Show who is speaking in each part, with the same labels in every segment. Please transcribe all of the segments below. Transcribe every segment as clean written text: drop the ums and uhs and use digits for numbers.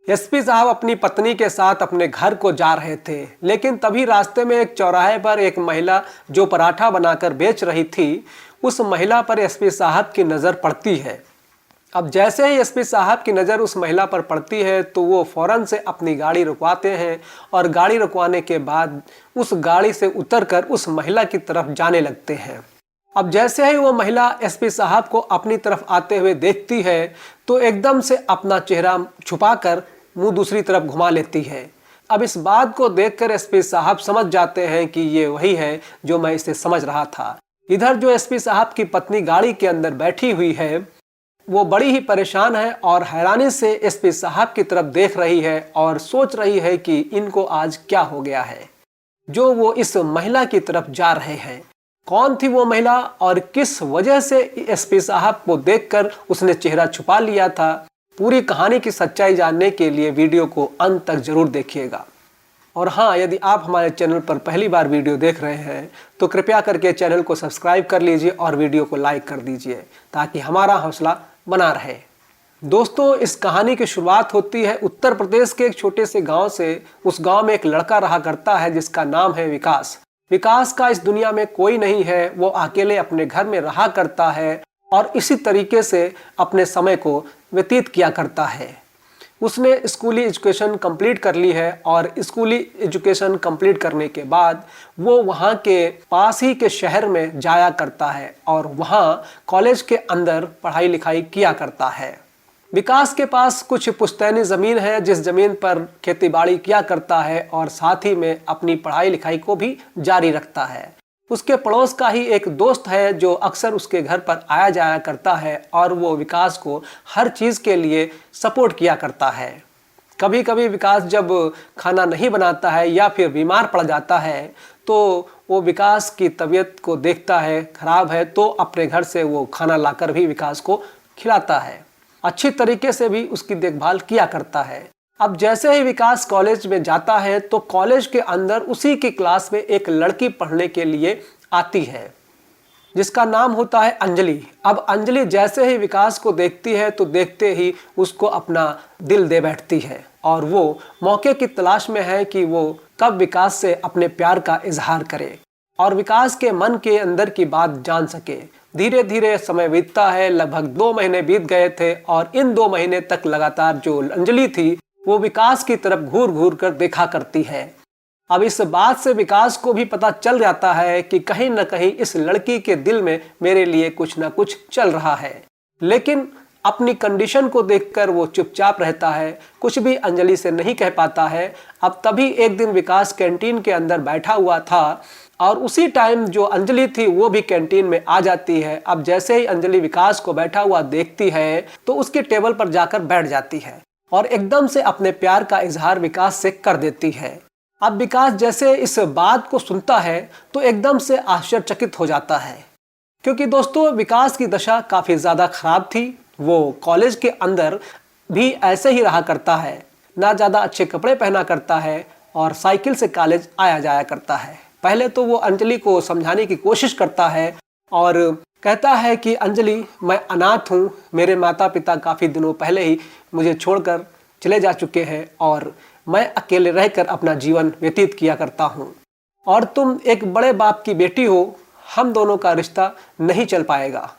Speaker 1: SP साहब अपनी पत्नी के साथ अपने घर को जा रहे थे, लेकिन तभी रास्ते में एक चौराहे पर एक महिला जो पराठा बनाकर बेच रही थी, उस महिला पर एसपी साहब की नज़र पड़ती है। अब जैसे ही एसपी साहब की नज़र उस महिला पर पड़ती है तो वो फ़ौरन से अपनी गाड़ी रुकवाते हैं और गाड़ी रुकवाने के बाद उस गाड़ी से उतरकर उस महिला की तरफ जाने लगते हैं। अब जैसे ही वो महिला एसपी साहब को अपनी तरफ आते हुए देखती है तो एकदम से अपना चेहरा छुपाकर मुंह दूसरी तरफ घुमा लेती है। अब इस बात को देखकर एसपी साहब समझ जाते हैं कि ये वही है जो मैं इसे समझ रहा था। इधर जो एसपी साहब की पत्नी गाड़ी के अंदर बैठी हुई है वो बड़ी ही परेशान है और हैरानी से एसपी साहब की तरफ देख रही है और सोच रही है कि इनको आज क्या हो गया है जो वो इस महिला की तरफ जा रहे हैं। कौन थी वो महिला और किस वजह से एसपी साहब को देखकर उसने चेहरा छुपा लिया था? पूरी कहानी की सच्चाई जानने के लिए वीडियो को अंत तक जरूर देखिएगा। और हाँ, यदि आप हमारे चैनल पर पहली बार वीडियो देख रहे हैं तो कृपया करके चैनल को सब्सक्राइब कर लीजिए और वीडियो को लाइक कर दीजिए ताकि हमारा हौसला बना रहे। दोस्तों, इस कहानी की शुरुआत होती है उत्तर प्रदेश के एक छोटे से गांव से। उस गांव में एक लड़का रहा करता है जिसका नाम है विकास। विकास का इस दुनिया में कोई नहीं है, वो अकेले अपने घर में रहा करता है और इसी तरीके से अपने समय को व्यतीत किया करता है। उसने स्कूली एजुकेशन कंप्लीट कर ली है और स्कूली एजुकेशन कंप्लीट करने के बाद वो वहाँ के पास ही के शहर में जाया करता है और वहाँ कॉलेज के अंदर पढ़ाई लिखाई किया करता है। विकास के पास कुछ पुश्तैनी ज़मीन है जिस ज़मीन पर खेती बाड़ी किया करता है और साथ ही में अपनी पढ़ाई लिखाई को भी जारी रखता है। उसके पड़ोस का ही एक दोस्त है जो अक्सर उसके घर पर आया जाया करता है और वो विकास को हर चीज़ के लिए सपोर्ट किया करता है। कभी कभी विकास जब खाना नहीं बनाता है या फिर बीमार पड़ जाता है तो वो विकास की तबीयत को देखता है ख़राब है तो अपने घर से वो खाना लाकर भी विकास को खिलाता है। अच्छी तरीके से भी उसकी देखभाल किया करता है। अब जैसे ही विकास कॉलेज में जाता है तो कॉलेज के अंदर उसी की क्लास में एक लड़की पढ़ने के लिए आती है जिसका नाम होता है अंजलि। अब अंजलि जैसे ही विकास को देखती है तो देखते ही उसको अपना दिल दे बैठती है और वो मौके की तलाश में है कि वो कब विकास से अपने प्यार का इजहार करे और विकास के मन के अंदर की बात जान सके। धीरे धीरे समय बीतता है। लगभग 2 महीने बीत गए थे और इन 2 महीने तक लगातार जो अंजलि थी वो विकास की तरफ घूर घूर कर देखा करती है। अब इस बात से विकास को भी पता चल जाता है कि कहीं न कहीं इस लड़की के दिल में मेरे लिए कुछ न कुछ चल रहा है, लेकिन अपनी कंडीशन को देखकर वो चुपचाप रहता है, कुछ भी अंजलि से नहीं कह पाता है। अब तभी एक दिन विकास कैंटीन के अंदर बैठा हुआ था और उसी टाइम जो अंजलि थी वो भी कैंटीन में आ जाती है। अब जैसे ही अंजलि विकास को बैठा हुआ देखती है तो उसके टेबल पर जाकर बैठ जाती है और एकदम से अपने प्यार का इजहार विकास से कर देती है। अब विकास जैसे इस बात को सुनता है तो एकदम से आश्चर्यचकित हो जाता है, क्योंकि दोस्तों विकास की दशा काफ़ी ज़्यादा खराब थी। वो कॉलेज के अंदर भी ऐसे ही रहा करता है, ना ज़्यादा अच्छे कपड़े पहना करता है और साइकिल से कॉलेज आया जाया करता है। पहले तो वो अंजलि को समझाने की कोशिश करता है और कहता है कि अंजलि, मैं अनाथ हूँ, मेरे माता पिता काफ़ी दिनों पहले ही मुझे छोड़कर चले जा चुके हैं और मैं अकेले रहकर अपना जीवन व्यतीत किया करता हूँ और तुम एक बड़े बाप की बेटी हो, हम दोनों का रिश्ता नहीं चल पाएगा।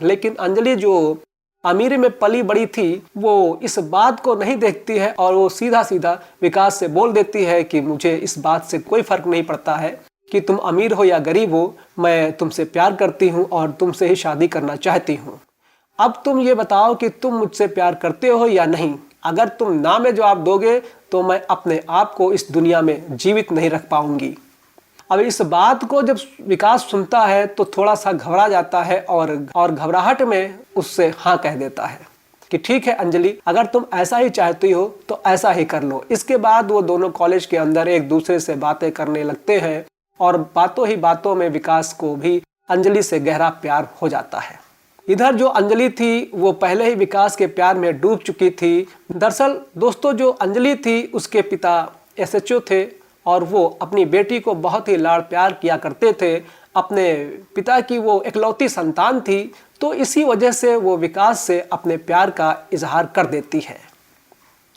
Speaker 1: लेकिन अंजलि जो अमीरी में पली बड़ी थी वो इस बात को नहीं देखती है और वो सीधा सीधा विकास से बोल देती है कि मुझे इस बात से कोई फ़र्क नहीं पड़ता है कि तुम अमीर हो या गरीब हो, मैं तुमसे प्यार करती हूँ और तुमसे ही शादी करना चाहती हूँ। अब तुम ये बताओ कि तुम मुझसे प्यार करते हो या नहीं। अगर तुम ना में जवाब दोगे तो मैं अपने आप को इस दुनिया में जीवित नहीं रख पाऊंगी। अब इस बात को जब विकास सुनता है तो थोड़ा सा घबरा जाता है और घबराहट में उससे हाँ कह देता है कि ठीक है अंजलि, अगर तुम ऐसा ही चाहती हो तो ऐसा ही कर लो। इसके बाद वो दोनों कॉलेज के अंदर एक दूसरे से बातें करने लगते हैं और बातों ही बातों में विकास को भी अंजलि से गहरा प्यार हो जाता है। इधर जो अंजलि थी वो पहले ही विकास के प्यार में डूब चुकी थी। दरअसल दोस्तों, जो अंजलि थी उसके पिता एसएचओ थे और वो अपनी बेटी को बहुत ही लाड़ प्यार किया करते थे। अपने पिता की वो इकलौती संतान थी, तो इसी वजह से वो विकास से अपने प्यार का इजहार कर देती है।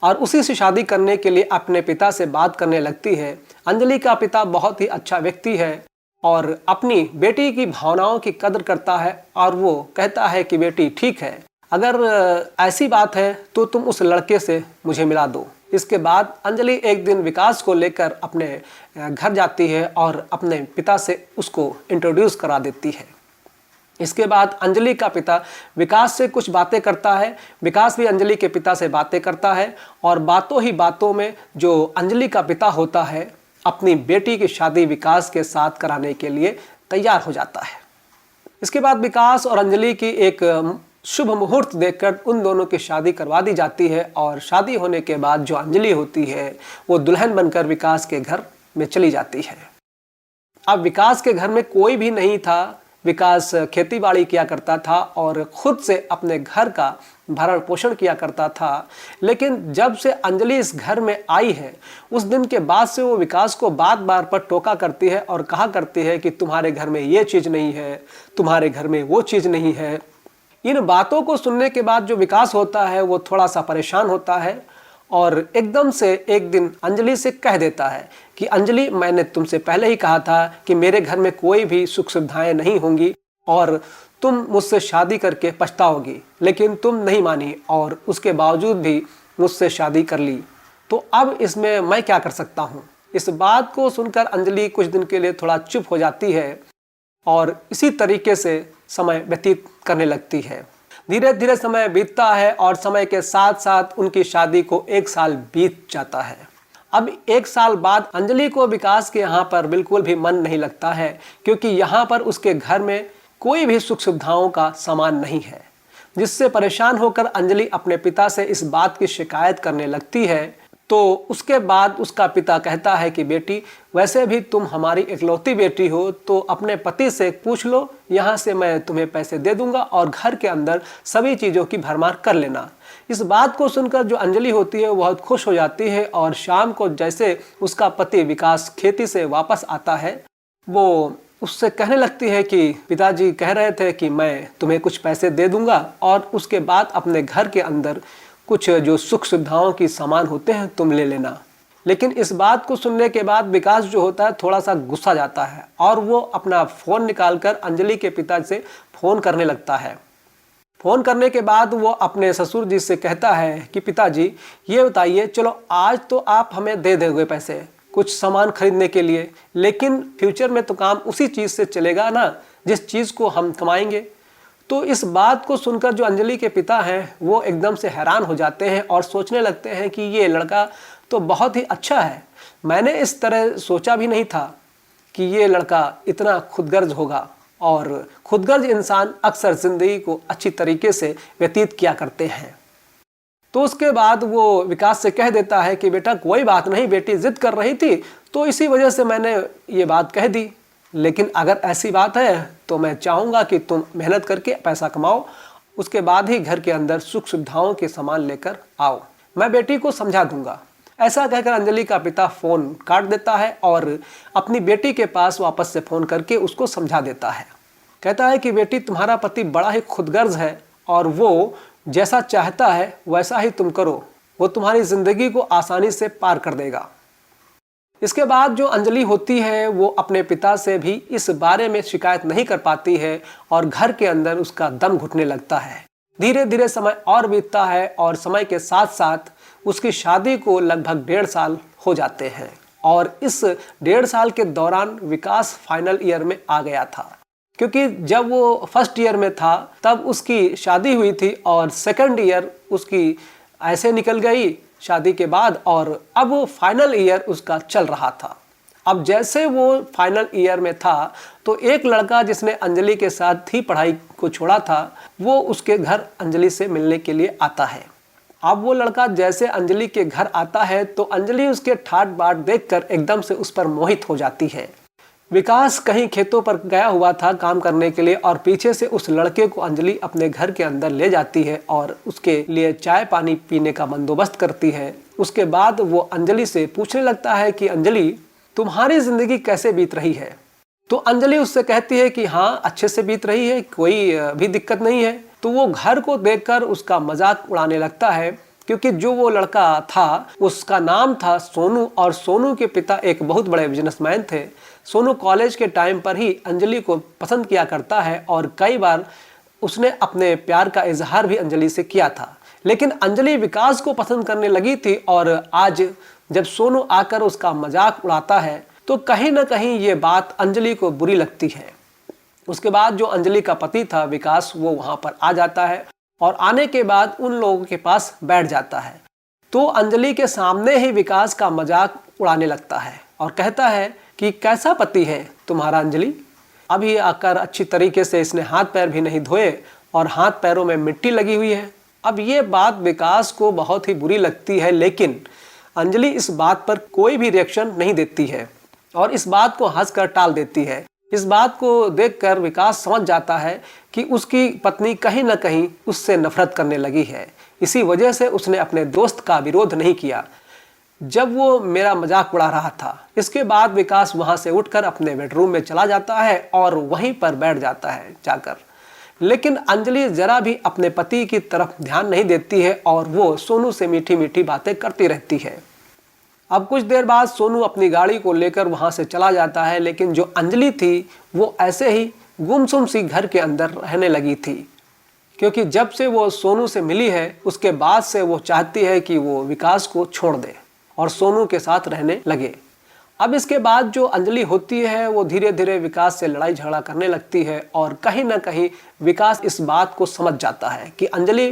Speaker 1: और उसी से शादी करने के लिए अपने पिता से बात करने लगती है। अंजलि का पिता बहुत ही अच्छा व्यक्ति है और अपनी बेटी की भावनाओं की कदर करता है और वो कहता है कि बेटी ठीक है, अगर ऐसी बात है तो तुम उस लड़के से मुझे मिला दो। इसके बाद अंजलि एक दिन विकास को लेकर अपने घर जाती है और अपने पिता से उसको इंट्रोड्यूस करा देती है। इसके बाद अंजलि का पिता विकास से कुछ बातें करता है, विकास भी अंजलि के पिता से बातें करता है और बातों ही बातों में जो अंजलि का पिता होता है अपनी बेटी की शादी विकास के साथ कराने के लिए तैयार हो जाता है। इसके बाद विकास और अंजलि की एक शुभ मुहूर्त देखकर उन दोनों की शादी करवा दी जाती है और शादी होने के बाद जो अंजलि होती है वो दुल्हन बनकर विकास के घर में चली जाती है। अब विकास के घर में कोई भी नहीं था। विकास खेती बाड़ी किया करता था और खुद से अपने घर का भरण पोषण किया करता था, लेकिन जब से अंजलि इस घर में आई है उस दिन के बाद से वो विकास को बार बार पर टोका करती है और कहा करती है कि तुम्हारे घर में ये चीज़ नहीं है, तुम्हारे घर में वो चीज़ नहीं है। इन बातों को सुनने के बाद जो विकास होता है वो थोड़ा सा परेशान होता है और एकदम से एक दिन अंजलि से कह देता है कि अंजलि, मैंने तुमसे पहले ही कहा था कि मेरे घर में कोई भी सुख सुविधाएं नहीं होंगी और तुम मुझसे शादी करके पछताओगी, लेकिन तुम नहीं मानी और उसके बावजूद भी मुझसे शादी कर ली, तो अब इसमें मैं क्या कर सकता हूँ। इस बात को सुनकर अंजलि कुछ दिन के लिए थोड़ा चुप हो जाती है और इसी तरीके से समय व्यतीत करने लगती है। धीरे धीरे समय बीतता है और समय के साथ साथ उनकी शादी को 1 साल बीत जाता है। अब 1 साल बाद अंजलि को विकास के यहाँ पर बिल्कुल भी मन नहीं लगता है, क्योंकि यहाँ पर उसके घर में कोई भी सुख सुविधाओं का सामान नहीं है, जिससे परेशान होकर अंजलि अपने पिता से इस बात की शिकायत करने लगती है। तो उसके बाद उसका पिता कहता है कि बेटी, वैसे भी तुम हमारी इकलौती बेटी हो, तो अपने पति से पूछ लो, यहाँ से मैं तुम्हें पैसे दे दूंगा और घर के अंदर सभी चीज़ों की भरमार कर लेना। इस बात को सुनकर जो अंजलि होती है वो बहुत खुश हो जाती है और शाम को जैसे उसका पति विकास खेती से वापस आता है वो उससे कहने लगती है कि पिताजी कह रहे थे कि मैं तुम्हें कुछ पैसे दे दूंगा और उसके बाद अपने घर के अंदर कुछ जो सुख सुविधाओं की सामान होते हैं तुम ले लेना। लेकिन इस बात को सुनने के बाद विकास जो होता है थोड़ा सा गुस्सा जाता है और वो अपना फ़ोन निकालकर अंजलि के पिता से फ़ोन करने लगता है। फ़ोन करने के बाद वो अपने ससुर जी से कहता है कि पिताजी, ये बताइए, चलो आज तो आप हमें दे दोगे पैसे कुछ सामान खरीदने के लिए, लेकिन फ्यूचर में तो काम उसी चीज़ से चलेगा ना जिस चीज़ को हम कमाएंगे। तो इस बात को सुनकर जो अंजलि के पिता हैं वो एकदम से हैरान हो जाते हैं और सोचने लगते हैं कि ये लड़का तो बहुत ही अच्छा है, मैंने इस तरह सोचा भी नहीं था कि ये लड़का इतना खुदगर्ज होगा। और खुदगर्ज इंसान अक्सर ज़िंदगी को अच्छी तरीके से व्यतीत किया करते हैं। तो उसके बाद वो विकास से कह देता है कि बेटा कोई बात नहीं, बेटी ज़िद कर रही थी तो इसी वजह से मैंने ये बात कह दी, लेकिन अगर ऐसी बात है तो मैं चाहूँगा कि तुम मेहनत करके पैसा कमाओ, उसके बाद ही घर के अंदर सुख सुविधाओं के सामान लेकर आओ, मैं बेटी को समझा दूंगा। ऐसा कहकर अंजलि का पिता फ़ोन काट देता है और अपनी बेटी के पास वापस से फ़ोन करके उसको समझा देता है। कहता है कि बेटी, तुम्हारा पति बड़ा ही खुदगर्ज है और वो जैसा चाहता है वैसा ही तुम करो, वो तुम्हारी ज़िंदगी को आसानी से पार कर देगा। इसके बाद जो अंजलि होती है वो अपने पिता से भी इस बारे में शिकायत नहीं कर पाती है और घर के अंदर उसका दम घुटने लगता है। धीरे धीरे समय और बीतता है और समय के साथ साथ उसकी शादी को लगभग 1.5 साल हो जाते हैं और इस 1.5 साल के दौरान विकास फाइनल ईयर में आ गया था, क्योंकि जब वो फर्स्ट ईयर में था तब उसकी शादी हुई थी और सेकंड ईयर उसकी ऐसे निकल गई शादी के बाद और अब वो फाइनल ईयर उसका चल रहा था। अब जैसे वो फाइनल ईयर में था तो एक लड़का जिसने अंजलि के साथ ही पढ़ाई को छोड़ा था वो उसके घर अंजलि से मिलने के लिए आता है। अब वो लड़का जैसे अंजलि के घर आता है तो अंजलि उसके ठाट बाट देखकर एकदम से उस पर मोहित हो जाती है। विकास कहीं खेतों पर गया हुआ था काम करने के लिए और पीछे से उस लड़के को अंजलि अपने घर के अंदर ले जाती है और उसके लिए चाय पानी पीने का बंदोबस्त करती है। उसके बाद वो अंजलि से पूछने लगता है कि अंजलि, तुम्हारी ज़िंदगी कैसे बीत रही है। तो अंजलि उससे कहती है कि हाँ, अच्छे से बीत रही है, कोई भी दिक्कत नहीं है। तो वो घर को देखकर उसका मजाक उड़ाने लगता है क्योंकि जो वो लड़का था उसका नाम था सोनू, और सोनू के पिता एक बहुत बड़े बिजनेसमैन थे। सोनू कॉलेज के टाइम पर ही अंजलि को पसंद किया करता है और कई बार उसने अपने प्यार का इजहार भी अंजलि से किया था। लेकिन अंजलि विकास को पसंद करने लगी थी, और आज जब सोनू आकर उसका मजाक उड़ाता है तो कहीं ना कहीं ये बात अंजलि को बुरी लगती है। उसके बाद जो अंजलि का पति था विकास, वो वहाँ पर आ जाता है और आने के बाद उन लोगों के पास बैठ जाता है। तो अंजलि के सामने ही विकास का मजाक उड़ाने लगता है और कहता है कि कैसा पति है तुम्हारा अंजलि। अभी आकर अच्छी तरीके से इसने हाथ पैर भी नहीं धोए और हाथ पैरों में मिट्टी लगी हुई है। अब ये बात विकास को बहुत ही बुरी लगती है, लेकिन अंजलि इस बात पर कोई भी रिएक्शन नहीं देती है और इस बात को हंसकर टाल देती है। इस बात को देखकर विकास समझ जाता है कि उसकी पत्नी कहीं ना कहीं उससे नफरत करने लगी है। इसी वजह से उसने अपने दोस्त का विरोध नहीं किया जब वो मेरा मजाक उड़ा रहा था। इसके बाद विकास वहां से उठकर अपने बेडरूम में चला जाता है और वहीं पर बैठ जाता है जाकर। लेकिन अंजलि जरा भी अपने पति की तरफ ध्यान नहीं देती है और वो सोनू से मीठी मीठी बातें करती रहती है। अब कुछ देर बाद सोनू अपनी गाड़ी को लेकर वहां से चला जाता है, लेकिन जो अंजलि थी वो ऐसे ही गुमसुम सी घर के अंदर रहने लगी थी, क्योंकि जब से वो सोनू से मिली है उसके बाद से वो चाहती है कि वो विकास को छोड़ दे और सोनू के साथ रहने लगे। अब इसके बाद जो अंजलि होती है वो धीरे धीरे विकास से लड़ाई झगड़ा करने लगती है और कहीं ना कहीं विकास इस बात को समझ जाता है कि अंजलि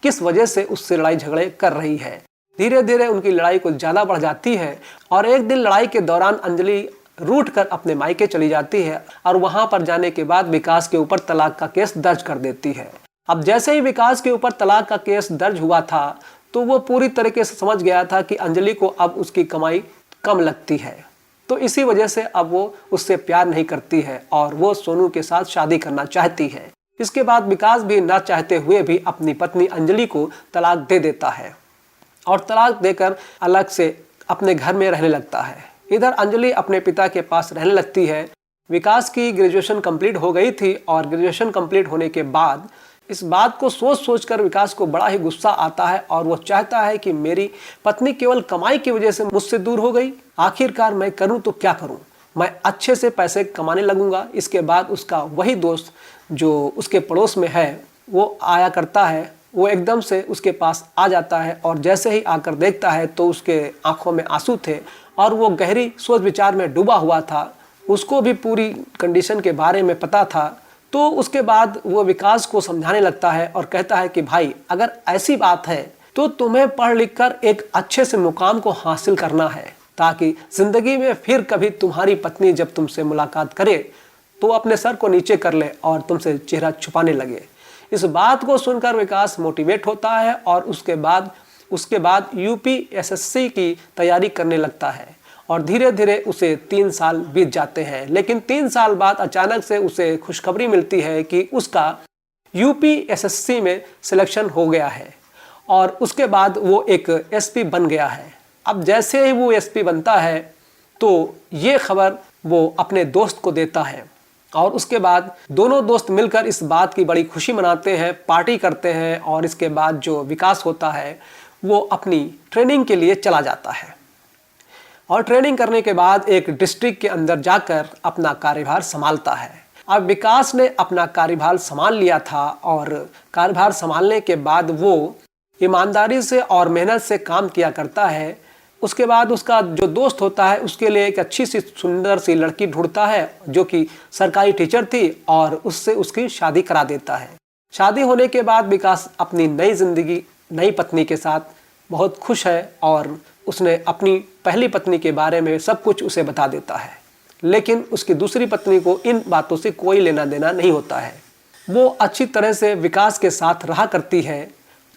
Speaker 1: किस वजह से उससे लड़ाई झगड़े कर रही है। धीरे धीरे उनकी लड़ाई कुछ ज़्यादा बढ़ जाती है और एक दिन लड़ाई के दौरान अंजलि रूठ कर अपने मायके चली जाती है और वहां पर जाने के बाद विकास के ऊपर तलाक का केस दर्ज कर देती है। अब जैसे ही विकास के ऊपर तलाक का केस दर्ज हुआ था तो वो पूरी तरीके से समझ गया था कि अंजलि को अब उसकी कमाई कम लगती है, तो इसी वजह से अब वो उससे प्यार नहीं करती है और वो सोनू के साथ शादी करना चाहती है। इसके बाद विकास भी ना चाहते हुए भी अपनी पत्नी अंजलि को तलाक दे देता है और तलाक देकर अलग से अपने घर में रहने लगता है। इधर अंजलि अपने पिता के पास रहने लगती है। विकास की ग्रेजुएशन कंप्लीट हो गई थी और ग्रेजुएशन कंप्लीट होने के बाद इस बात को सोच सोचकर विकास को बड़ा ही गुस्सा आता है और वो चाहता है कि मेरी पत्नी केवल कमाई की वजह से मुझसे दूर हो गई, आखिरकार मैं करूं तो क्या करूं, मैं अच्छे से पैसे कमाने लगूंगा। इसके बाद उसका वही दोस्त जो उसके पड़ोस में है वो आया करता है, वो एकदम से उसके पास आ जाता है और जैसे ही आकर देखता है तो उसके आंखों में आंसू थे और वो गहरी सोच विचार में डूबा हुआ था। उसको भी पूरी कंडीशन के बारे में पता था। तो उसके बाद वो विकास को समझाने लगता है और कहता है कि भाई अगर ऐसी बात है तो तुम्हें पढ़ लिख कर एक अच्छे से मुकाम को हासिल करना है, ताकि जिंदगी में फिर कभी तुम्हारी पत्नी जब तुमसे मुलाकात करे तो अपने सर को नीचे कर ले और तुमसे चेहरा छुपाने लगे। इस बात को सुनकर विकास मोटिवेट होता है और उसके बाद यूपीएसएससी की तैयारी करने लगता है और धीरे धीरे उसे 3 साल बीत जाते हैं। लेकिन 3 साल बाद अचानक से उसे खुशखबरी मिलती है कि उसका यूपीएसएससी में सिलेक्शन हो गया है और उसके बाद वो एक एसपी बन गया है। अब जैसे ही वो एसपी बनता है तो ये खबर वो अपने दोस्त को देता है और उसके बाद दोनों दोस्त मिलकर इस बात की बड़ी खुशी मनाते हैं, पार्टी करते हैं और इसके बाद जो विकास होता है वो अपनी ट्रेनिंग के लिए चला जाता है और ट्रेनिंग करने के बाद एक डिस्ट्रिक्ट के अंदर जाकर अपना कार्यभार संभालता है। अब विकास ने अपना कार्यभार संभाल लिया था और कार्यभार संभालने के बाद वो ईमानदारी से और मेहनत से काम किया करता है। उसके बाद उसका जो दोस्त होता है उसके लिए एक अच्छी सी सुंदर सी लड़की ढूंढता है जो कि सरकारी टीचर थी और उससे उसकी शादी करा देता है। शादी होने के बाद विकास अपनी नई जिंदगी नई पत्नी के साथ बहुत खुश है और उसने अपनी पहली पत्नी के बारे में सब कुछ उसे बता देता है, लेकिन उसकी दूसरी पत्नी को इन बातों से कोई लेना देना नहीं होता है। वो अच्छी तरह से विकास के साथ रहा करती है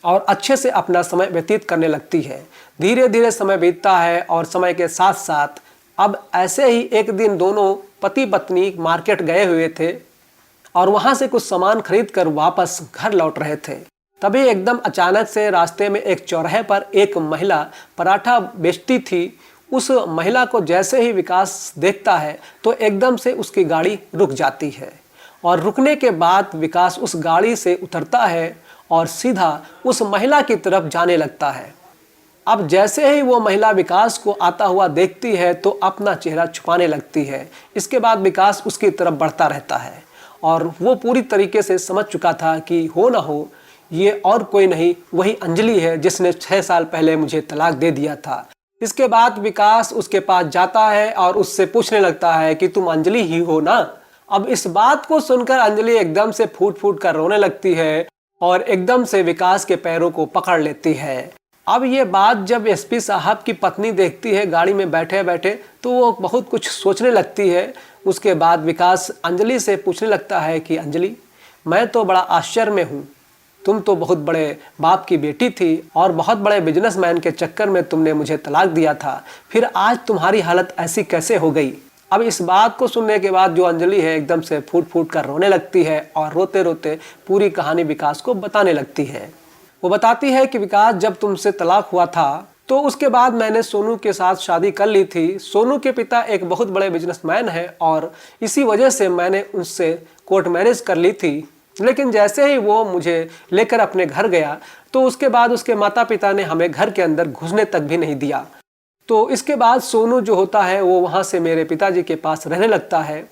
Speaker 1: और अच्छे से अपना समय व्यतीत करने लगती है। धीरे धीरे समय बीतता है और समय के साथ साथ अब ऐसे ही एक दिन दोनों पति पत्नी मार्केट गए हुए थे और वहां से कुछ सामान खरीद कर वापस घर लौट रहे थे। तभी एकदम अचानक से रास्ते में एक चौराहे पर एक महिला पराठा बेचती थी। उस महिला को जैसे ही विकास देखता है तो एकदम से उसकी गाड़ी रुक जाती है और रुकने के बाद विकास उस गाड़ी से उतरता है और सीधा उस महिला की तरफ जाने लगता है। अब जैसे ही वो महिला विकास को आता हुआ देखती है तो अपना चेहरा छुपाने लगती है। इसके बाद विकास उसकी तरफ बढ़ता रहता है और वो पूरी तरीके से समझ चुका था कि हो ना हो ये और कोई नहीं, वही अंजलि है जिसने 6 साल पहले मुझे तलाक दे दिया था। इसके बाद विकास उसके पास जाता है और उससे पूछने लगता है कि तुम अंजलि ही हो ना। अब इस बात को सुनकर अंजलि एकदम से फूट फूट कर रोने लगती है और एकदम से विकास के पैरों को पकड़ लेती है। अब ये बात जब एसपी साहब की पत्नी देखती है गाड़ी में बैठे बैठे तो वो बहुत कुछ सोचने लगती है। उसके बाद विकास अंजलि से पूछने लगता है कि अंजलि, मैं तो बड़ा आश्चर्य में हूँ, तुम तो बहुत बड़े बाप की बेटी थी और बहुत बड़े बिजनेसमैन के चक्कर में तुमने मुझे तलाक दिया था, फिर आज तुम्हारी हालत ऐसी कैसे हो गई। अब इस बात को सुनने के बाद जो अंजलि है एकदम से फूट फूट कर रोने लगती है और रोते रोते पूरी कहानी विकास को बताने लगती है। वो बताती है कि विकास, जब तुमसे तलाक हुआ था तो उसके बाद मैंने सोनू के साथ शादी कर ली थी। सोनू के पिता एक बहुत बड़े बिजनेसमैन हैं और इसी वजह से मैंने उनसे कोर्ट मैरिज कर ली थी। लेकिन जैसे ही वो मुझे लेकर अपने घर गया तो उसके बाद उसके माता पिता ने हमें घर के अंदर घुसने तक भी नहीं दिया। तो इसके बाद सोनू जो होता है वो वहाँ से मेरे पिताजी के पास रहने लगता है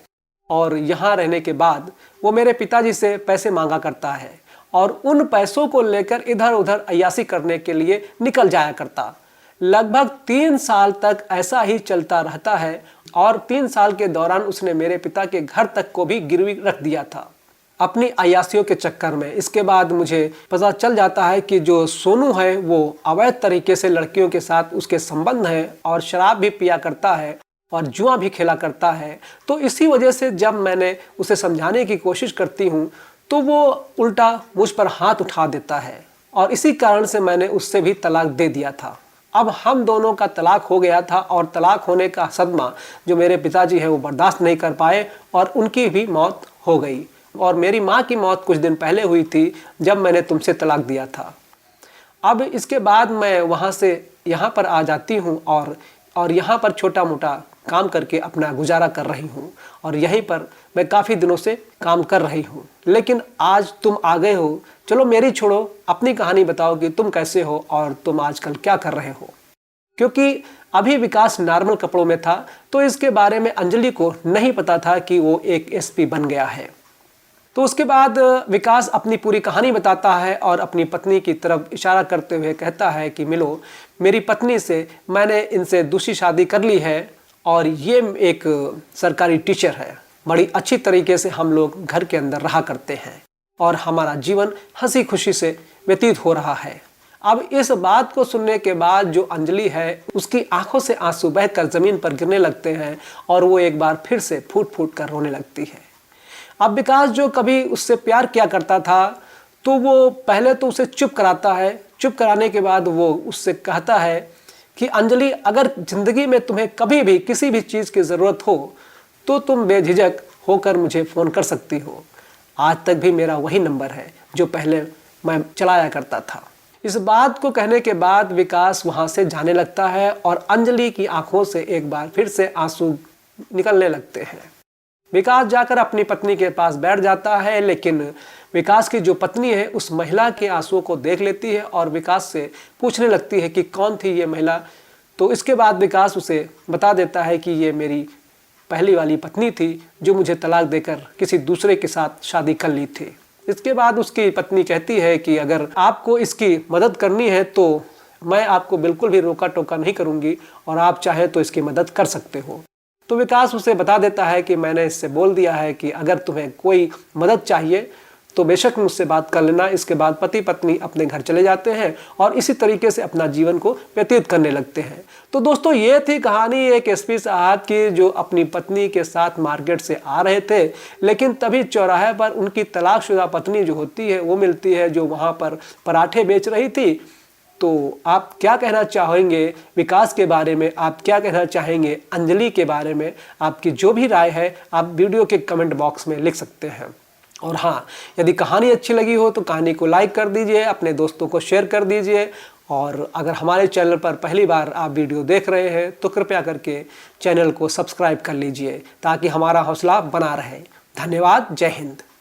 Speaker 1: और यहाँ रहने के बाद वो मेरे पिताजी से पैसे मांगा करता है और उन पैसों को लेकर इधर उधर अय्याशी करने के लिए निकल जाया करता। लगभग 3 साल तक ऐसा ही चलता रहता है और 3 साल के दौरान उसने मेरे पिता के घर तक को भी गिरवी रख दिया था अपनी अय्याशियों के चक्कर में। इसके बाद मुझे पता चल जाता है कि जो सोनू है वो अवैध तरीके से लड़कियों के साथ उसके संबंध हैं और शराब भी पिया करता है और जुआ भी खेला करता है। तो इसी वजह से जब मैंने उसे समझाने की कोशिश करती हूँ तो वो उल्टा मुझ पर हाथ उठा देता है और इसी कारण से मैंने उससे भी तलाक दे दिया था। अब हम दोनों का तलाक हो गया था और तलाक होने का सदमा जो मेरे पिताजी हैं वो बर्दाश्त नहीं कर पाए और उनकी भी मौत हो गई। और मेरी माँ की मौत कुछ दिन पहले हुई थी जब मैंने तुमसे तलाक दिया था। अब इसके बाद मैं वहाँ से यहाँ पर आ जाती हूँ और यहाँ पर छोटा मोटा काम करके अपना गुजारा कर रही हूँ और यहीं पर मैं काफ़ी दिनों से काम कर रही हूँ। लेकिन आज तुम आ गए हो, चलो मेरी छोड़ो, अपनी कहानी बताओ कि तुम कैसे हो और तुम आजकल क्या कर रहे हो। क्योंकि अभी विकास नॉर्मल कपड़ों में था तो इसके बारे में अंजलि को नहीं पता था कि वो एक एसपी बन गया है। तो उसके बाद विकास अपनी पूरी कहानी बताता है और अपनी पत्नी की तरफ इशारा करते हुए कहता है कि मिलो, मेरी पत्नी से मैंने इनसे दूसरी शादी कर ली है और ये एक सरकारी टीचर है। बड़ी अच्छी तरीके से हम लोग घर के अंदर रहा करते हैं और हमारा जीवन हंसी खुशी से व्यतीत हो रहा है। अब इस बात को सुनने के बाद जो अंजलि है उसकी आंखों से आंसू बहकर ज़मीन पर गिरने लगते हैं और वो एक बार फिर से फूट फूट कर रोने लगती है। अब विकास जो कभी उससे प्यार किया करता था तो वो पहले तो उसे चुप कराता है। चुप कराने के बाद वो उससे कहता है कि अंजलि, अगर ज़िंदगी में तुम्हें कभी भी किसी भी चीज़ की ज़रूरत हो तो तुम बेझिझक होकर मुझे फ़ोन कर सकती हो। आज तक भी मेरा वही नंबर है जो पहले मैं चलाया करता था। इस बात को कहने के बाद विकास वहाँ से जाने लगता है और अंजलि की आंखों से एक बार फिर से आंसू निकलने लगते हैं। विकास जाकर अपनी पत्नी के पास बैठ जाता है, लेकिन विकास की जो पत्नी है उस महिला के आंसुओं को देख लेती है और विकास से पूछने लगती है कि कौन थी ये महिला। तो इसके बाद विकास उसे बता देता है कि ये मेरी पहली वाली पत्नी थी जो मुझे तलाक देकर किसी दूसरे के साथ शादी कर ली थी। इसके बाद उसकी पत्नी कहती है कि अगर आपको इसकी मदद करनी है तो मैं आपको बिल्कुल भी रोका टोका नहीं करूँगी और आप चाहे तो इसकी मदद कर सकते हो। तो विकास उसे बता देता है कि मैंने इससे बोल दिया है कि अगर तुम्हें कोई मदद चाहिए तो बेशक मुझसे बात कर लेना। इसके बाद पति पत्नी अपने घर चले जाते हैं और इसी तरीके से अपना जीवन को व्यतीत करने लगते हैं। तो दोस्तों, ये थी कहानी एक एसपी साहब की जो अपनी पत्नी के साथ मार्केट से आ रहे थे, लेकिन तभी चौराहे पर उनकी तलाकशुदा पत्नी जो होती है वो मिलती है जो वहाँ पर पराठे बेच रही थी। तो आप क्या कहना चाहेंगे विकास के बारे में, आप क्या कहना चाहेंगे अंजलि के बारे में? आपकी जो भी राय है आप वीडियो के कमेंट बॉक्स में लिख सकते हैं। और हाँ, यदि कहानी अच्छी लगी हो तो कहानी को लाइक कर दीजिए, अपने दोस्तों को शेयर कर दीजिए और अगर हमारे चैनल पर पहली बार आप वीडियो देख रहे हैं तो कृपया करके चैनल को सब्सक्राइब कर लीजिए ताकि हमारा हौसला बना रहे। धन्यवाद। जय हिंद।